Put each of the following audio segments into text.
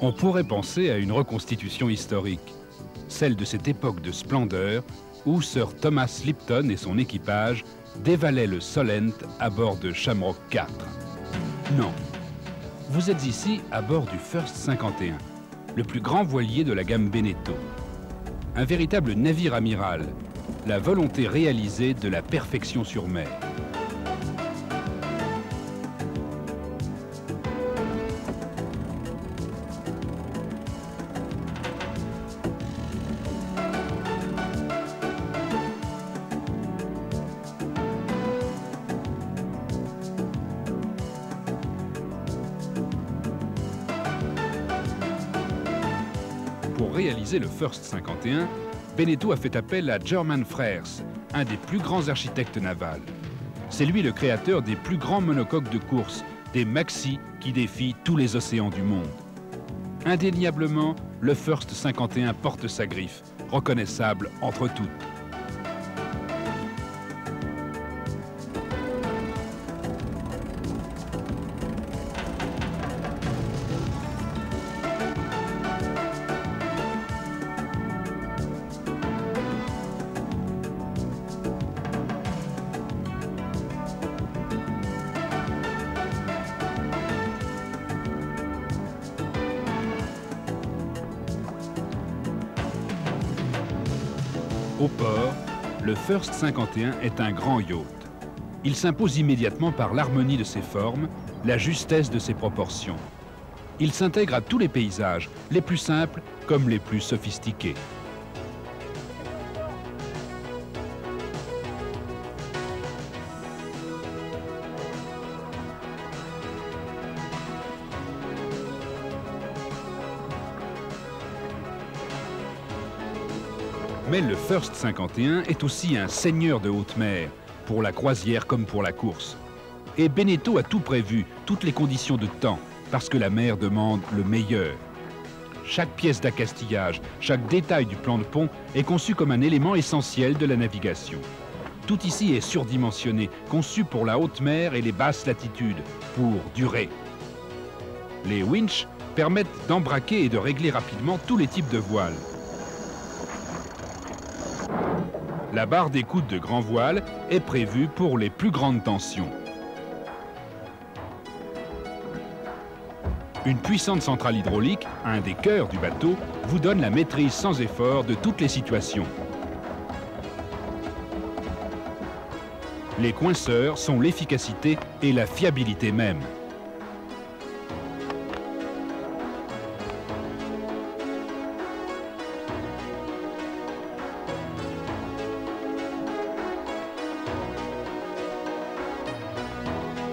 On pourrait penser à une reconstitution historique, celle de cette époque de splendeur où Sir Thomas Lipton et son équipage dévalaient le Solent à bord de Shamrock IV. Non, vous êtes ici à bord du First 51, le plus grand voilier de la gamme Beneteau. Un véritable navire amiral, la volonté réalisée de la perfection sur mer. Pour réaliser le First 51, Beneteau a fait appel à German Frères, un des plus grands architectes navals. C'est lui le créateur des plus grands monocoques de course, des Maxi qui défient tous les océans du monde. Indéniablement, le First 51 porte sa griffe, reconnaissable entre toutes. Au port, le First 51 est un grand yacht. Il s'impose immédiatement par l'harmonie de ses formes, la justesse de ses proportions. Il s'intègre à tous les paysages, les plus simples comme les plus sophistiqués. Mais le First 51 est aussi un seigneur de haute mer, pour la croisière comme pour la course. Et Beneteau a tout prévu, toutes les conditions de temps, parce que la mer demande le meilleur. Chaque pièce d'accastillage, chaque détail du plan de pont est conçu comme un élément essentiel de la navigation. Tout ici est surdimensionné, conçu pour la haute mer et les basses latitudes, pour durer. Les winches permettent d'embraquer et de régler rapidement tous les types de voiles. La barre d'écoute de grand voile est prévue pour les plus grandes tensions. Une puissante centrale hydraulique, un des cœurs du bateau, vous donne la maîtrise sans effort de toutes les situations. Les coinceurs sont l'efficacité et la fiabilité même.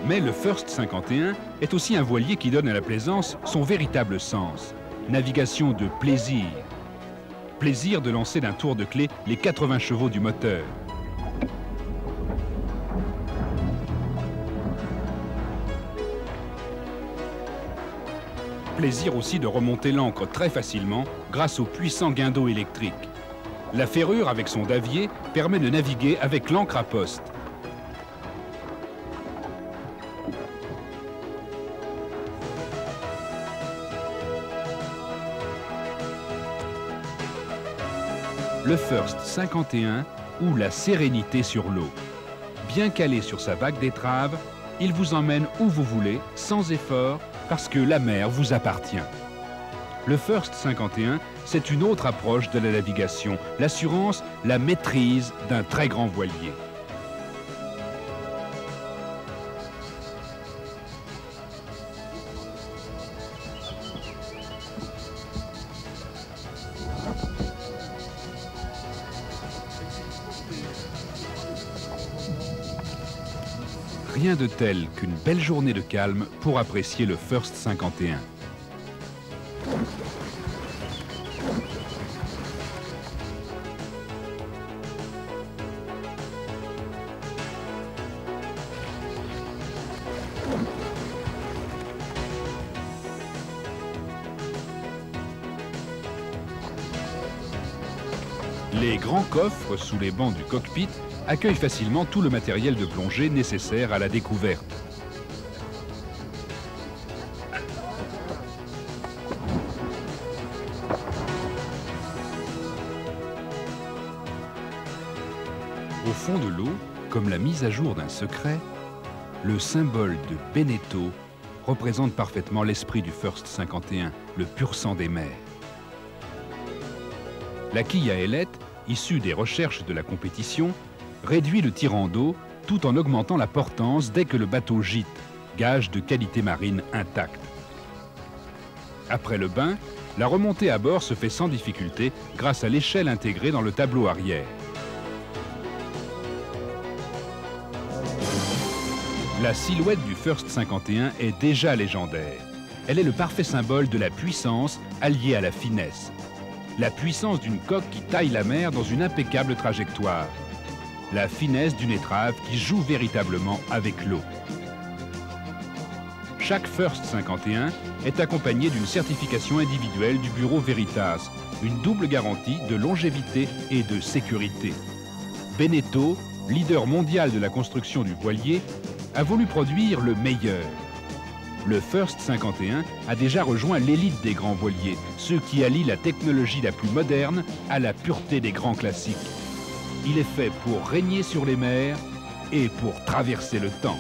Mais le First 51 est aussi un voilier qui donne à la plaisance son véritable sens. Navigation de plaisir. Plaisir de lancer d'un tour de clé les 80 chevaux du moteur. Plaisir aussi de remonter l'ancre très facilement grâce au puissant guindeau électrique. La ferrure avec son davier permet de naviguer avec l'ancre à poste. Le First 51 ou la sérénité sur l'eau. Bien calé sur sa vague d'étrave, il vous emmène où vous voulez, sans effort, parce que la mer vous appartient. Le First 51, c'est une autre approche de la navigation, l'assurance, la maîtrise d'un très grand voilier. Rien de tel qu'une belle journée de calme pour apprécier le First 51. Les grands coffres sous les bancs du cockpit accueillent facilement tout le matériel de plongée nécessaire à la découverte. fond de l'eau, comme la mise à jour d'un secret, le symbole de Beneteau représente parfaitement l'esprit du First 51, le pur sang des mers. La quille à ailettes, issue des recherches de la compétition, réduit le tirant d'eau tout en augmentant la portance dès que le bateau gîte, gage de qualité marine intacte. Après le bain, la remontée à bord se fait sans difficulté grâce à l'échelle intégrée dans le tableau arrière. La silhouette du First 51 est déjà légendaire. Elle est le parfait symbole de la puissance alliée à la finesse. La puissance d'une coque qui taille la mer dans une impeccable trajectoire. La finesse d'une étrave qui joue véritablement avec l'eau. Chaque First 51 est accompagné d'une certification individuelle du bureau Veritas, une double garantie de longévité et de sécurité. Beneteau, leader mondial de la construction du voilier, a voulu produire le meilleur. Le First 51 a déjà rejoint l'élite des grands voiliers, ceux qui allient la technologie la plus moderne à la pureté des grands classiques. Il est fait pour régner sur les mers et pour traverser le temps.